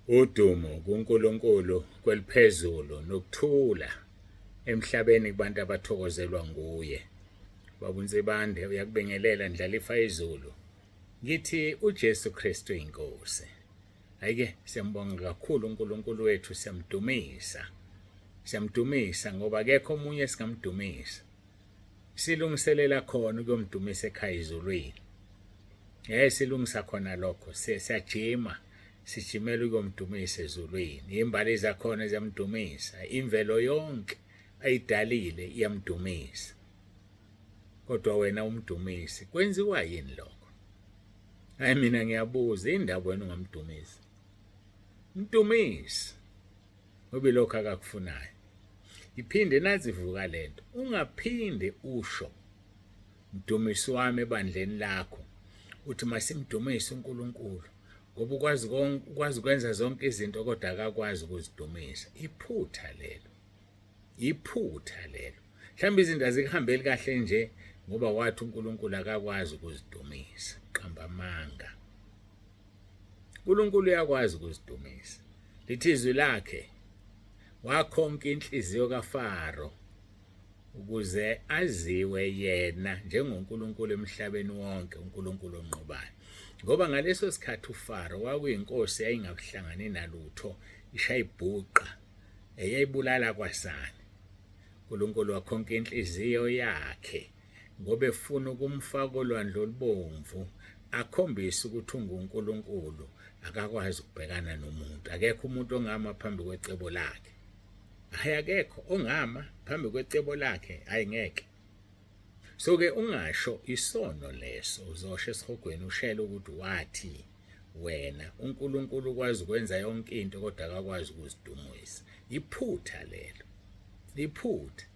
Udumo kuNkulunkulu kweliphezulu nokuthula emhlabeni kubantu abathokozelwa nguye. Babunsibande uyakubingelela ndlalifa izulu. Ngithi uJesu Kristu inkosi. Ayike siyambonga kakhulu uNkulunkulu wethu, siyamdumisa. Siyamdumisa ngoba akekho omunye singamdumisa. Silungiselela khona ukuyomdumisa ekhaya ezulwini. Silungisa khona lokho, siyajima. Sijimela ukuyomdumisa ezulwini. Imbali zakhona ziyamdumisa, imvelo yonke ayidalile iyamdumisa. Kodwa wena umdumisi, kwenziwa yini lokho? Hayi mina ngiyabuza, indaba wena ungamdumisi. Mdumisi. Ngoba lokho akakufunayo. Iphinde nazivuka lento, ungaphinde usho mdumisi wami ebandleni lakho. Uthi masimdumise uNkulunkulu. Ngoba ukwazi ukwenza zonke izinto kodwa akakwazi ukuzidumisa. Iphutha lelo. Iphutha lelo. Mhlawumbe izinto azikuhambeli kahle nje ngoba wathi uNkulunkulu akakwazi ukuzidumisa. Qamba amanga. uNkulunkulu uyakwazi ukuzidumisa. Lithi izwi lakhe wakhonka inhliziyo kaFaro ukuze aziwe yena njengoNkulunkulu emhlabeni wonke, uNkulunkulu onqobayo. Ngoba ngaleso sikhathi uFaro wakuyinkosi eyayingakuhlangani nalutho, ishaya ibhuqa, eyayibulala kwasani. uNkulunkulu wakhonka inhliziyo yakhe ngoba efuna ukumfaka olwandle olubomvu, akhombise ukuthi unguNkulunkulu, akakwazi ukubhekana nomuntu. Akekho umuntu ongama phambi kwecebo lakhe. Hayi akekho ongama phambi kwecebo lakhe, ayingeke. So-ke ungasho isono leso, uzosho esihogweni ushele ukuthi wathi wena uNkulunkulu ukwazi ukwenza yonke into kodwa akakwazi ukuzidumisa. Iphutha lelo. Iphutha.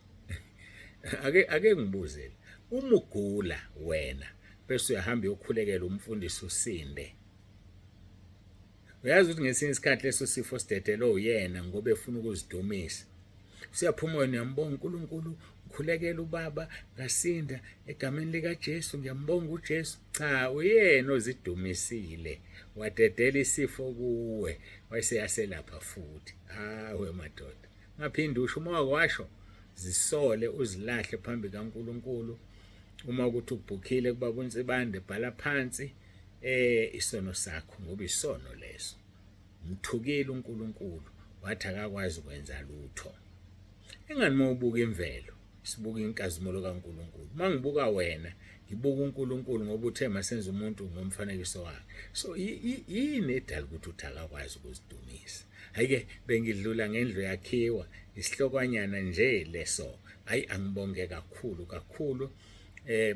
Ake ngibuzele. Uma ugula wena bese uyahamba uyokhulekela umfundisi usinde. Uyazi ukuthi ngesinye isikhathi leso sifo sidedele uyena ngoba efuna ukuzidumisa. Siyaphuma wena uyambonga uNkulunkulu, ukhulekela ubaba ngasinda egameni lika Jesu, ngiyambonga uJesu. Cha, uyena ozidumisile. Wadedela isifo kuwe, wayeseyaselapha futhi. We madoda. Ngaphinde usho uma wakwasho zisole uzilahle phambi kaNkulunkulu. Uma ukuthi ubhukhile kuba uNsibande bhala phansi isono sakho ngoba isono leso. Mthukile uNkulunkulu wathi akakwazi ukwenza lutho. Engani mawubuka imvelo, sibuka inkazimulo kaNkulunkulu. Mangibuka wena, ngibuka uNkulunkulu ngoba uthe masenze umuntu ngomfanekiso wakhe. So yini edala ukuthi uthakakwazi ukuzidumisa? Hayike bengidlula ngendlu yakhiwa, isihlokanyana nje leso. Hayi angibonge kakhulu.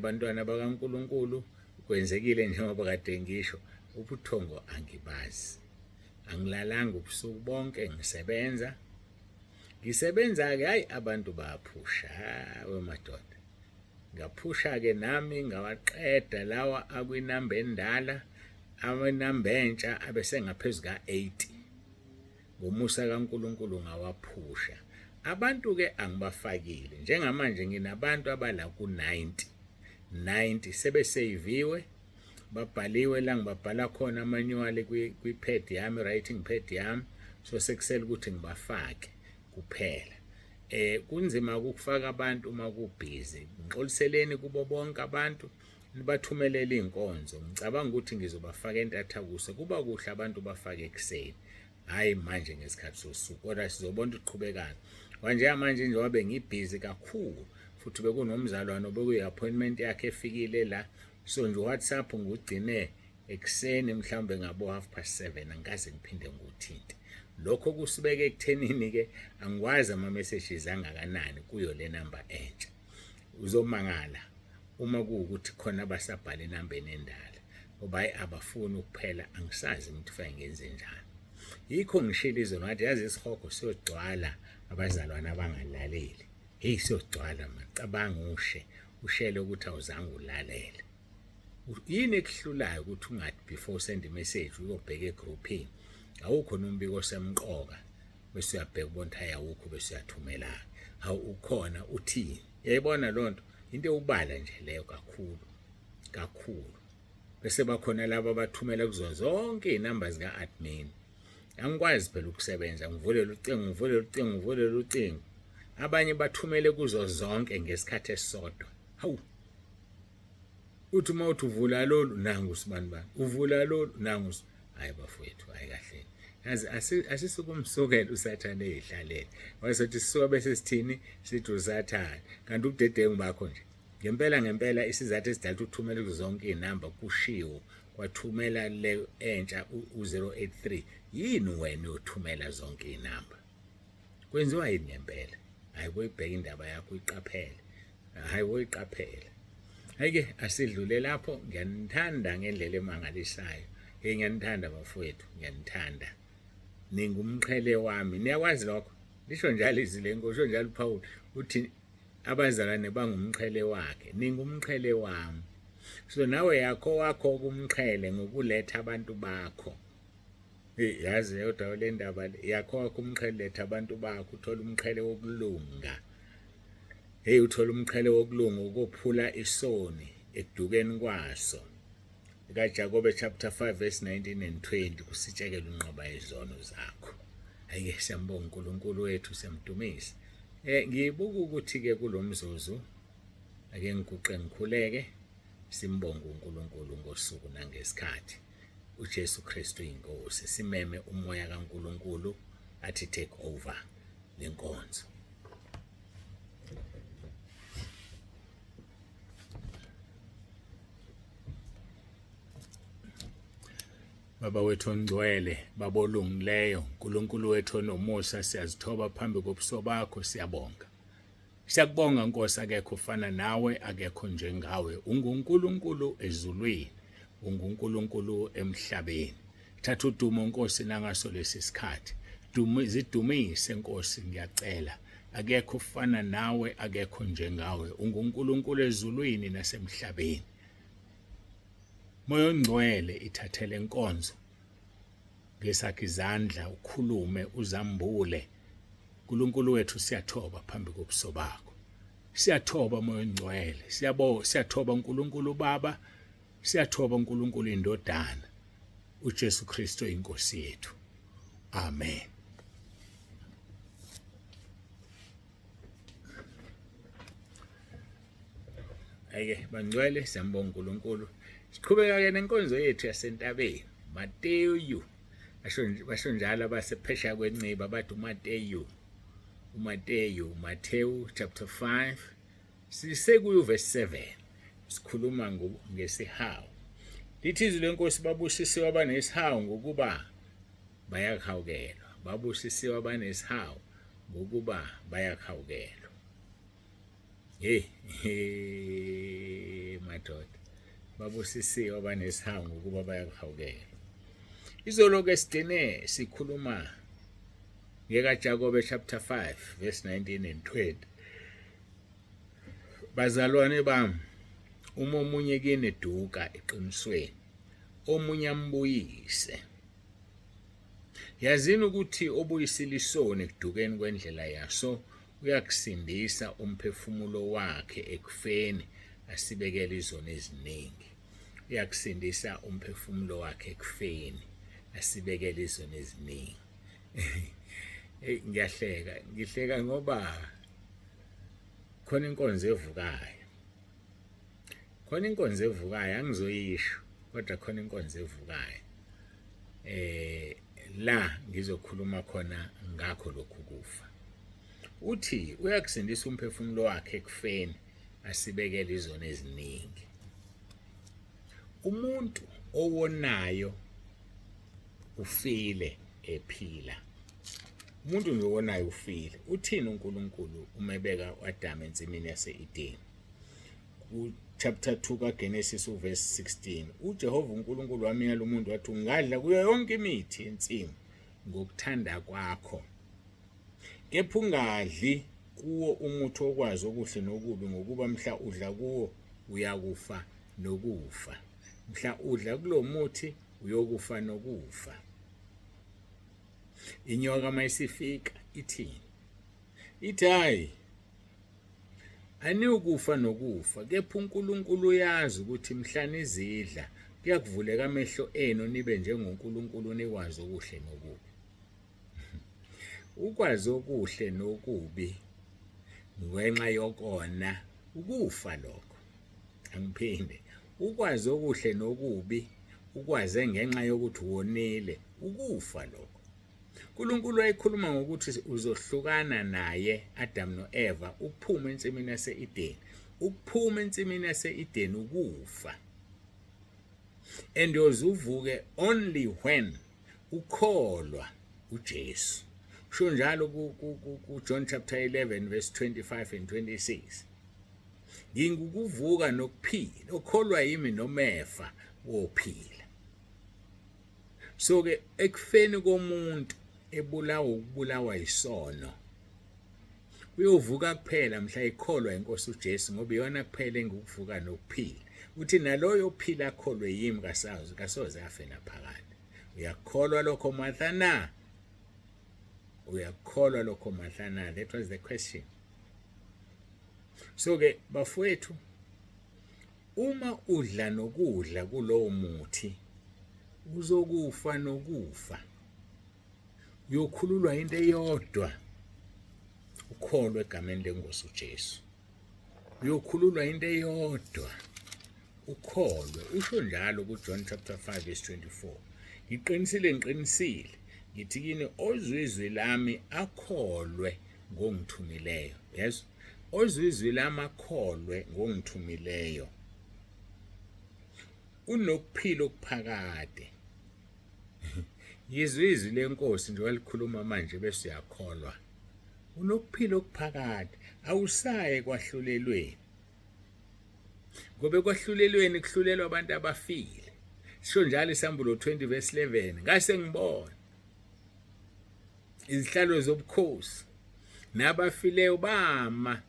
Bantwana bakaNkulunkulu, kwenzekile njengoba kade ngisho, ubuthongo angibazi. Angilalanga ubusuku bonke ngisebenza. Ngisebenza-ke, hayi abantu bayaphusha, madoda. Ngaphusha-ke nami ngawaqeda lawa akwinamba endala, amanamba entsha abesengaphezu ka-80. Ngomusa kaNkulunkulu ngawaphusha. Abantu-ke angibafakile. Njengamanje nginabantu abala ku-90 sebeseyiviwe, babhaliwe la ngibabhala khona amanual kwi-pad yami, writing pad yami. So sekusele ukuthi ngibafake kuphela. Kunzima ukufaka abantu uma kubhizi. Ngixoliseleni kubo bonke abantu nibathumelela inkonzo. Ngicabanga ukuthi ngizobafaka entathakusa. Kuba kuhle abantu bafake ekseni. Hayi manje ngesikhathi sosuku. Kodwa sizobona ukuqhubekana. Manje manje nje wabe ngibhizi kakhulu. Futhi bekunomzalwane obekuyi-appointment yakhe efikile la. So nje WhatsApp ngugcine ekseni mhlawumbe ngabo 7:30 angikaze ngiphinde nguthinte. Lokho kusibeke ekuthenini-ke angikwazi ama-messages angakanani kuyo le namba entsha. Uzomangala uma kuwukuthi khona abasabhala enambeni endala. Ngoba hayi abafuni ukuphela, angisazi ukuthi fanele ngenze njani. Yikho ngishilo izolo ngathi yazi isihogo siyogcwala abazalwane abangalaleli. Hey siyogcwala manje, cabanga ushele ukuthi awuzange ulalele. Yini ekuhlulayo ukuthi ungathi before send message uyobheka egroupini awukho nombiko osemqoka bese uyabheka ubona ukuthi awukho bese uyathumela. Hawu ukhona uthini? Yayibona lonto into ubala nje leyo kakhulu. Bese bakhona laba abathumela kuzo zonke izinamba zika-admin. angikwazi phela ukusebenza ngivulele ucingo abanye bathumele kuzo zonke ngesikhathi esisodwa. Hawu, uthi uma uthi uvula lolu nangu usibani bani, uvula lolu nangu hayi bafowethu, hayi kahle. Yazi asisukumsukela usathane eyihlalele wasethi sisuka bese sithini sithi usathane, kanti ubudedengu bakho nje. Ngempela isizathu esidala ukuthumela zonke izinamba kushiwo kwathumela le entsha u083. Yini wena uyothumela zonke izinamba? Kwenziwa yini ngempela? Hayi boyibheka indaba yakho uyiqaphele. Hayi boyiqaphele. Hayike asidlule lapho. Ngiyanithanda ngendlela emangalisayo. Ngiyanithanda bafowethu, ngiyanithanda. Ningumqhele wami. Niyakwazi lokho? Lisho njalo izwi lenkosi, usho njalo uPaul uthi abazalwane bangumqhele wakhe. Ningumqhele wami. So nawe yakho wakho kumqhele ngokuletha abantu bakho. Yazi yodwa le ndaba yakho wakho umqhele letha abantu bakho, uthola umqhele wokulunga. Uthola umqhele wokulunga ukuphula isoni ekudukeni kwaso. kaJakobe chapter 5 verse 19 and 20 kusitshekela unqoba izono zakho. Ayike siyambonga uNkulunkulu wethu, siyamdumisa. Ngibuka ukuthi ke kulomzuzu ake ngiguqe ngikhuleke simbonga uNkulunkulu ngosuku nangesikhathi. uJesu Kristu inkosi, simeme umoya kaNkulunkulu athi take over lenkonzo. Baba wethu ongcwele, baba olungileyo, uNkulunkulu wethu onomusa, siyazithoba phambi kobuso bakho, siyabonga. Siyakubonga Nkosi, akekho ufana nawe, akekho njengawe. UnguNkulunkulu ezulwini, unguNkulunkulu emhlabeni. Thatha udumo Nkosi nangaso lesi sikhathi. Zidumise Nkosi, ngiyacela. Akekho ufana nawe, akekho njengawe. UnguNkulunkulu ezulwini nasemhlabeni. Moya ongcwele ithathele inkonzo ngesakhe izandla, ukhulume, uzambule. uNkulunkulu wethu siyathoba phambi kobuso bakho. Siyathoba moya ongcwele. Siyathoba uNkulunkulu Baba, siyathoba uNkulunkulu Indodana, uJesu Kristu inkosi yethu. Amen. Ayike bangcwele, siyambonga uNkulunkulu. Siqhubeka ke nenkonzo yethu yasentabeni. Mateyu basho njalo abasephesha kwenciba bathi Mateyu chapter 5 sisekuyo verse 7 sikhuluma ngesihawu. Lithi izwi lenkosi, babusisiwe abanesihawu ngokuba bayakhawukelwa. Babusisiwe abanesihawu ngokuba bayakhawukelwa. Madoda, babusisiwe abanesihawu ngokuba bayakhawukelwa. Izolo ke sidine sikhuluma ngekaJakobe chapter 5 verse 19 and 20. Bazalwane bami, uma omunye kini eduka eqinisweni, omunye ambuyise. Yazini ukuthi obuyisile isoni ekudukeni kwendlela yaso uyakusindisa umphefumulo wakhe ekufeni, asibekele izono eziningi. Uyakusindisa umphefumulo wakhe ekufeni, asibekele izono eziningi. Ngihleka ngoba khona inkonzo evukayo. Khona inkonzo evukayo, angizoyisho, kodwa khona inkonzo evukayo. La ngizokhuluma khona ngakho lokhu kufa. Uthi uyakusindisa umphefumulo wakhe ekufeni, asibekele izono eziningi. Umuntu owonayo ufile ephila. Umuntu nje owonayo ufile. Uthini uNkulunkulu umebeka uAdam ensimini yase-Edeni? Chapter 2 kaGenesis verse 16. uJehova uNkulunkulu wamyala umuntu wathi, ungadla kuyo yonke imithi yensimu ngokuthanda kwakho, kepha ungadli kuwo umuthi okwazi okuhle nokubi, ngokuba mhla udla kuwo uyakufa nokufa. Mhla udla kulo muthi uyokufa nokufa. Inyoka mayisifika ithini? Ithi hayi, anikufa nokufa, kepha uNkulunkulu uyazi ukuthi mhla nizidla kuyakuvuleka amehlo enu nibe njengoNkulunkulu nikwazi okuhle nokubi. ukwazi okuhle nokubi ngenxa yokona ukufa lokho. Angiphinde, ukwazi okuhle nokubi ukwaze ngenxa yokuthi wonile ukufa lokho. uNkulunkulu wayekhuluma ngokuthi uzohlukana naye Adam noEva ukuphuma ensimini yase-Edeni. Ukuphuma ensimini yase-Edeni ukufa. And yozuvuke only when ukholwa uJesu. Sho njalo ku-John chapter 11 verse 25 and 26. Ngikuvuka nokuphila, okholwa yimi nomefa wophila. So ke ekufeni komuntu ukubulawa isono, uyovuka kuphela mhla ikholwa inkosi uJesu, ngoba iyona kuphela engikuvuka nokuphila. Uthi naloyo phila akholwe yimi kasoze afe naphakade. Uyakholwa lokho Martha na? Uyakholwa lokho Martha na? That was the question. So ke bafowethu, uma udla nokudla kulowo muthi uzokufa nokufa. Uyokhululwa into eyodwa, ukholwe egameni lenkosi uJesu. Uyokhululwa into eyodwa, ukholwe. Usho njalo kuJohn chapter 5 verse 24. Ngiqinisile ngithi kini, ozwizwi lami akholwe ngongithumileyo. Yes, ozwizwi lami akholwe ngongithumileyo unokuphila okuphakade. Yizwi lenkosi nje walikhuluma manje bese uyakholwa. Unokuphila okuphakade, awusaye kwahlulelweni. Ngoba kwahlulelweni kuhlulelwa abantu abafile. Sho njalo isambulo 20 verse 11, ngase ngibona izihlalo zobukhosi nabafileyo bama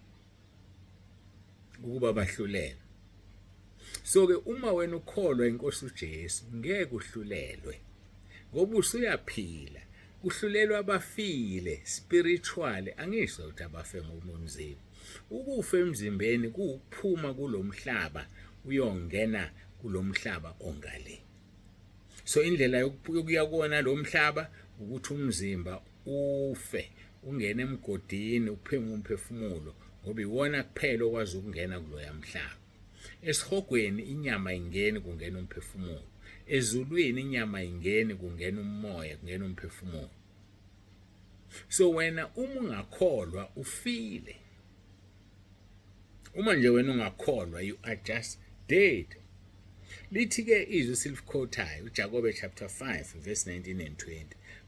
ukuba bahlulelwe. So ke uma wena ukholwa inkosi uJesu ngeke uhlulelwe, ngoba usuyaphila. Kuhlulelwa abafile spiritually, angisho ukuthi abafe ngomzimba. Ukufa emzimbeni kuuphuma kulomhlaba uyongena kulomhlaba ongale. So indlela yokuya kuona lo mhlaba ukuthi umzimba ufe, ungene emgodini, upheme umphefumulo, ngoba iwona kuphela okwazi ukungena kuloya mhlaba. Esihogweni inyama ingeni, kungena umphefumulo. Ezulwini inyama ingeni, kungena umoya, kungena umphefumulo. So wena uma ungakholwa ufile. Uma nje wena ungakholwa, you are just dead. Lithi ke izwi silifquotayo uJakobe chapter 5 verse 19 and 20.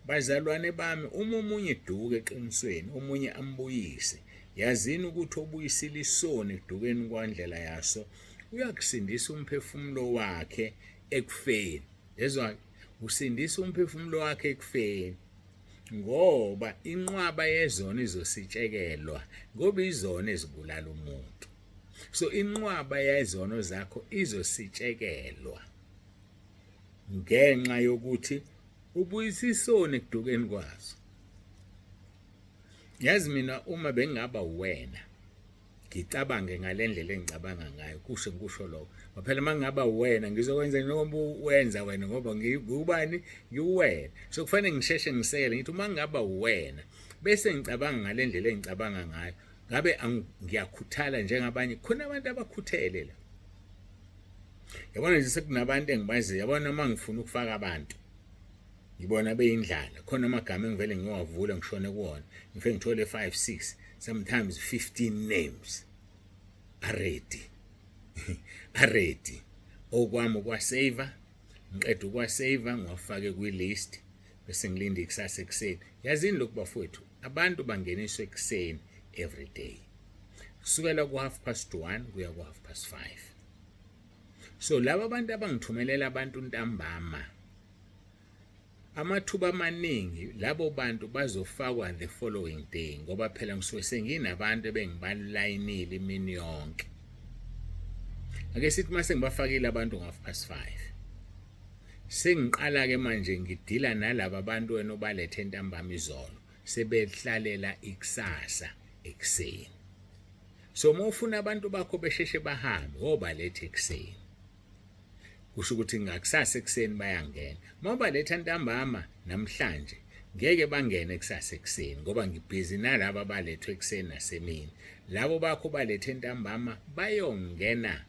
Bazalwane bami, uma umunye eduka eqinisweni, omunye ambuyise, yazini ukuthi obuyisile isoni edukeni kwandlela yaso uyakusindisa umphefumulo wakhe ekufeni. Yezwa, usindisa umphefumulo wakhe ekufeni, ngoba inqwaba yezono izositshekelwa, ngoba izono ezibulala umuntu. So inqwaba yezono zakho izositshekelwa ngenxa yokuthi ubuyisa isoni ekudukeni kwazo. Yazi mina uma bengaba wena, ngicabange ngalendlela engicabanga ngayo, kusho lokho. Phela mangaba wena ngizokwenza noma uwenza wena, ngoba ngubani? Ngiwena. So kufanele ngisheshe ngisekele ngithi uma ngaba wena bese ngicabanga ngalendlela engicabanga ngayo, ngabe ngiyakhuthala njengabanye. Khona abantu abakhuthele la. Yabona nje sekunabantu engibaziyo, yabona uma ngifuna ukufaka abantu ngibona beyindlala, khona amagama engivele ngiwavula ngishone kuwona, ngifike ngithole 5 6 sometimes 15 names already okwami ukwasave, ngiqeda ukwasave ngiwafake kwi-list bese ngilinde ikusasa ekuseni. Yazini lokhu bafowethu, abantu bangeniswa ekuseni every day kusukela ku1:30 kuya ku5:30. So laba abantu abangithumelela abantu ntambama, amathuba amaningi labo bantu bazofakwa the following day, ngoba phela ngisuke senginabantu ebengibalayinile imini yonke. Ake sithi mase ngibafakile abantu ngo5:30, sengiqala ke manje ngidila nalabo bantu wena obalethe ntambama izolo, sebehlalela ikusasa ekuseni. So mawufuna abantu bakho besheshe bahambe, obalethe ekuseni, kusho ukuthi ngakusasa ekuseni bayangena. Mawubaletha ntambama namhlanje ngeke bangene kusasa ekseni ngoba ngibhizi nalabo abalethwe ekseni nasemini. Labo bakho balethe ntambama bayongena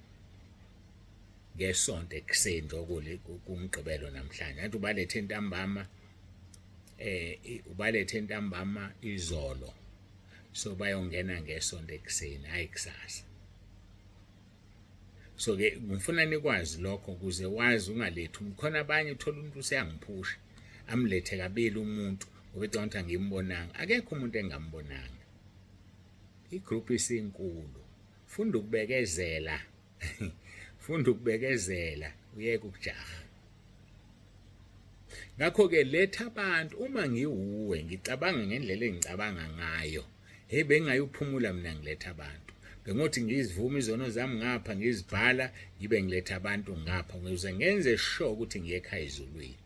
ngesonto ekseni njengokule kumgqibelo namhlanje. Kanti ubalethe ntambama ubalethe ntambama izolo. So bayongena ngesonto ekseni hayi kusasa. So ke ngifuna nikwazi lokho ukuze wazi ungalethi. Khona abanye uthola umuntu useyangiphusha amlethe kabili umuntu ngoba ethi angimbonanga. Akekho umuntu engambonanga. Igroup isinkulu. Funda ukubekezela. Funda ukubekezela uyeke ukujaha. Ngakho ke letha abantu uma ngiwuwe ngicabanga ngendlela engicabanga ngayo. Hey bengayophumula mina ngiletha abantu. Bengothi ngizivuma izono zami ngapha ngizibhala ngibe ngiletha abantu ngapha ukuze ngenze sure ukuthi ngiye ekhaya ezulwini.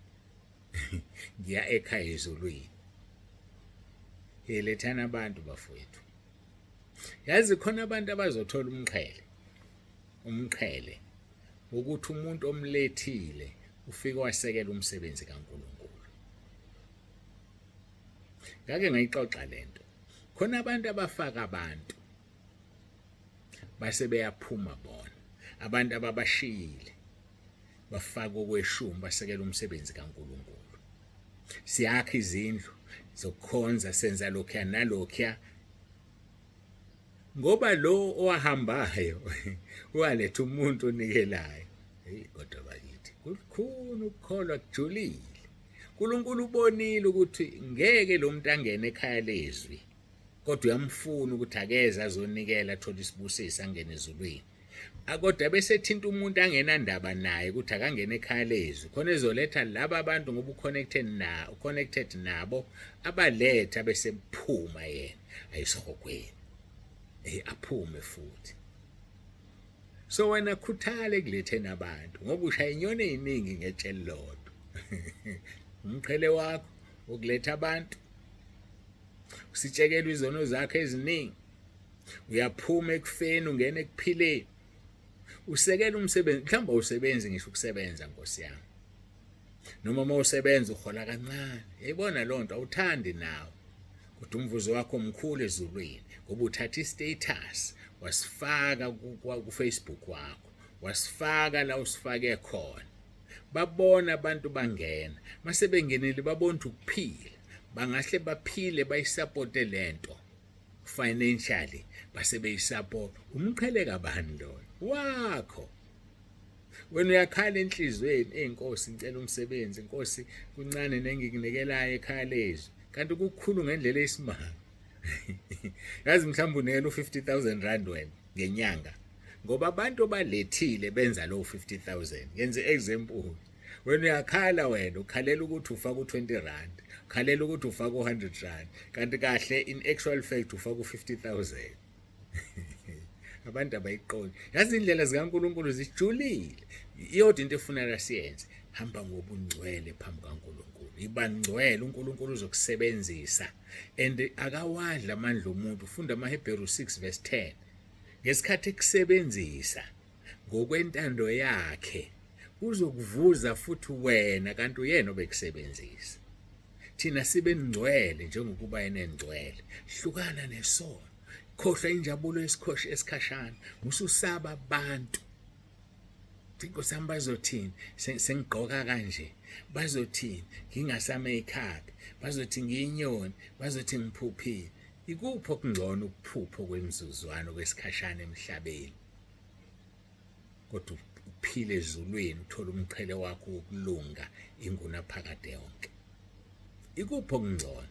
Ngiya ekhaya ezulwini. Lethana abantu bafowethu. Yazi khona abantu abazothola umqhele ukuthi umuntu omlethile ufike wasekela umsebenzi kaNkulunkulu. Ngake ngayixoxa lento. Khona abantu abafaka abantu base beyaphuma bona. Abantu ababashiyile bafaka okweshumi basekela umsebenzi kaNkulunkulu. Siyakha izindlu zokukhonza senza lokho nalokho. Ngoba lo owahambayo waletha umuntu onikelayo. Hey kodwa bakithi kukhulu ukukholwa kujulile. uNkulunkulu ubonile ukuthi ngeke lo muntu angene ekhaya lezwi. Kodwa uyamfuna ukuthi akeze azonikela athola isibusiso angene ezulwini. Akodwa bese thinta umuntu angenandaba naye ukuthi akangene ekhaya lezwi. Khona ezoletha laba abantu ngoba uconnected nabo abaletha bese phuma yena ayisogweni. Aphume futhi. So wena khuthale kulethena abantu ngoba ushaya inyoni eziningi ngetsheli lodwa. Umqhele wakho ukuletha abantu. Usitshekela izono zakhe eziningi. Uyaphuma ekufeni ungena ekuphileni. Usekela umsebenzi mhlawumbe usebenzi ngisho ukusebenza Nkosi yami. Noma mawusebenza uhola kancane. Yayibona lonto awuthandi nawe. Kodwa umvuzo wakho omkhulu ezulwini ngoba uthatha istatus wasifaka ku Facebook wakho. Wasifaka la usifake khona. Babona abantu bangena. Mase bengenile babona ukuphila. Bangahle baphile bayisupport lento financially base beyisupport. Umqhele kabani lo? Wakho. Wena uyakhala enhlizweni enkosi ngicela umsebenzi Nkosi kuncane nengikunikelayo ekhaya lezwi. Kanti kukhulu ngendlela esimanga. Yazi mhlawumbe unela u50,000 rand wena ngenyanga ngoba abantu balethile benza lo 50,000. Yenze example. Wena uyakhala wena ukhalela ukuthi ufaka u20 rand, ukhalela ukuthi ufaka u100 rand. Kanti kahle in actual fact ufaka u50,000. Abantu abayiqondi. Yazi indlela zikaNkulunkulu zijulile. Iyodwa into efuneka siyenze. Hamba ngobungcwele phambi kaNkulunkulu. Ibangcwele uNkulunkulu uzokusebenzisa and akawadla amandla omuntu. Ufunda amaHebheru 6 verse 10. Ngesikhathi ekusebenzisa ngokwentando yakhe uzokuvuza futhi wena kanti uyena obekusebenzisa. Thina sibe ngcwele njengokuba yena engcwele. Hlukana nesono. Khohlwa injabulo esikhashana. Ususaba abantu. Inkosi yami bazothini sengigqoka kanje. Bazothini ngingasama-makeup. Bazothi ngiyinyoni. Bazothi ngiphuphile. Ikuphi okungcono ukuphupha kwemizuzwana kwesikhashana emhlabeni. Kodwa uphile ezulwini uthola umqhele wakho wokulunga ingunaphakade yonke. Ikuphi okungcono?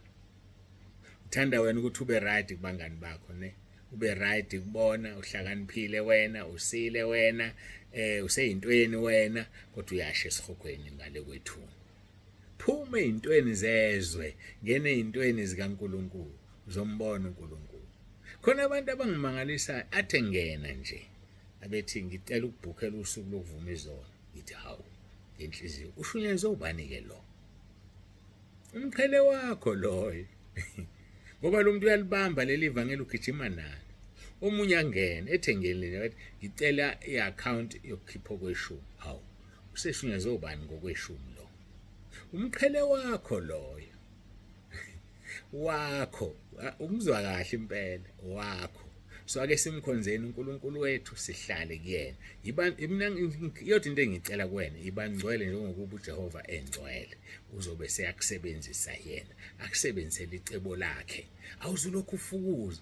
Uthanda wena ukuthi ube right kubangani bakho ne? Ube right kubona uhlakaniphile wena, usile wena, useyintweni wena, kodwa uyasha esihogweni ngale kwethu. Phuma ezintweni zezwe, ngene ezintweni zikaNkulunkulu, uzombona uNkulunkulu. Khona abantu abangimangalisa athe ngena nje. Abethi ngicela ukubhukhela usuku lokuvuma izono. Ngithi hawu ngenhliziyo ushunyezwe ubani ke lo? Umqhele wakho loyo. Ngoba lo muntu uyalibamba leli ivangeli ugijima nalo. Omunye angena ethengeleni wathi ngicela iaccount yokukhipha kweshumi. Hawu useshunyezwe ubani ngokweshumi lo? Umqhele wakho loyo. wakho. Umzwa kahle impela wakho. So ake simkhonzeni uNkulunkulu wethu sihlale kuyena. Mina yodwa into engicela kuwena ibangcwele njengokuba uJehova engcwele. Uzobe seyakusebenzisa yena, akusebenzisele icebo lakhe. Awuzulokhu ufukuza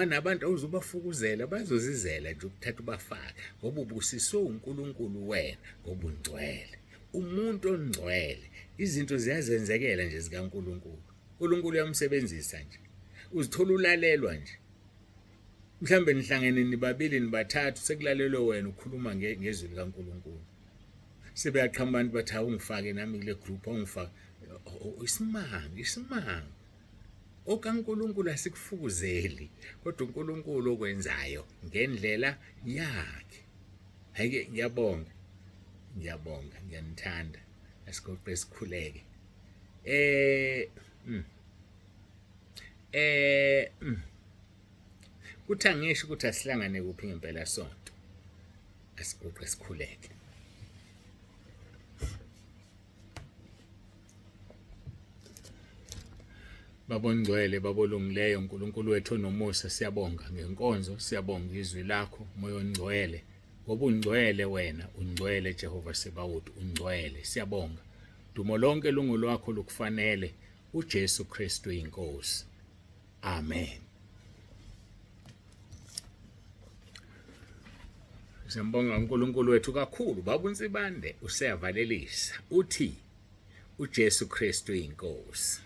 nabantu awuzubafukuzela bazozizela nje ukuthatha ubafaka ngoba ubusiswe uNkulunkulu wena ngoba ungcwele. Umuntu ongcwele izinto ziyazenzekela nje zikaNkulunkulu. uNkulunkulu uyamsebenzisa nje. Uzithola ulalelwa nje. Mhlambe nihlangene nibabili nibathathu sekulalelwe wena ukhuluma ngezwi likaNkulunkulu. Sebeyaqhamba abantu bathi awungifake nami kule group awungifake. Isimanga. OkaNkulunkulu asikufukuzeli kodwa uNkulunkulu okwenzayo ngendlela yakhe. Hayike ngiyabonga. Ngiyanithanda. Asigoqe sikhuleke. Kuthi angisho ukuthi asihlangane kuphi ngempela sonto. Asigoqe sikhuleke. Babongcwele babolungileyo uNkulunkulu wethu onomusa siyabonga ngenkonzo siyabonga izwi lakho moya ongcwele ngoba ungcwele wena ungcwele Jehova Sebawothi ungcwele siyabonga dumo lonke lungolwakho lokufanele uJesu Kristu inkosi amen. Siyambonga uNkulunkulu wethu kakhulu baba uNsibande useyavalelisa uthi uJesu Kristu inkosi.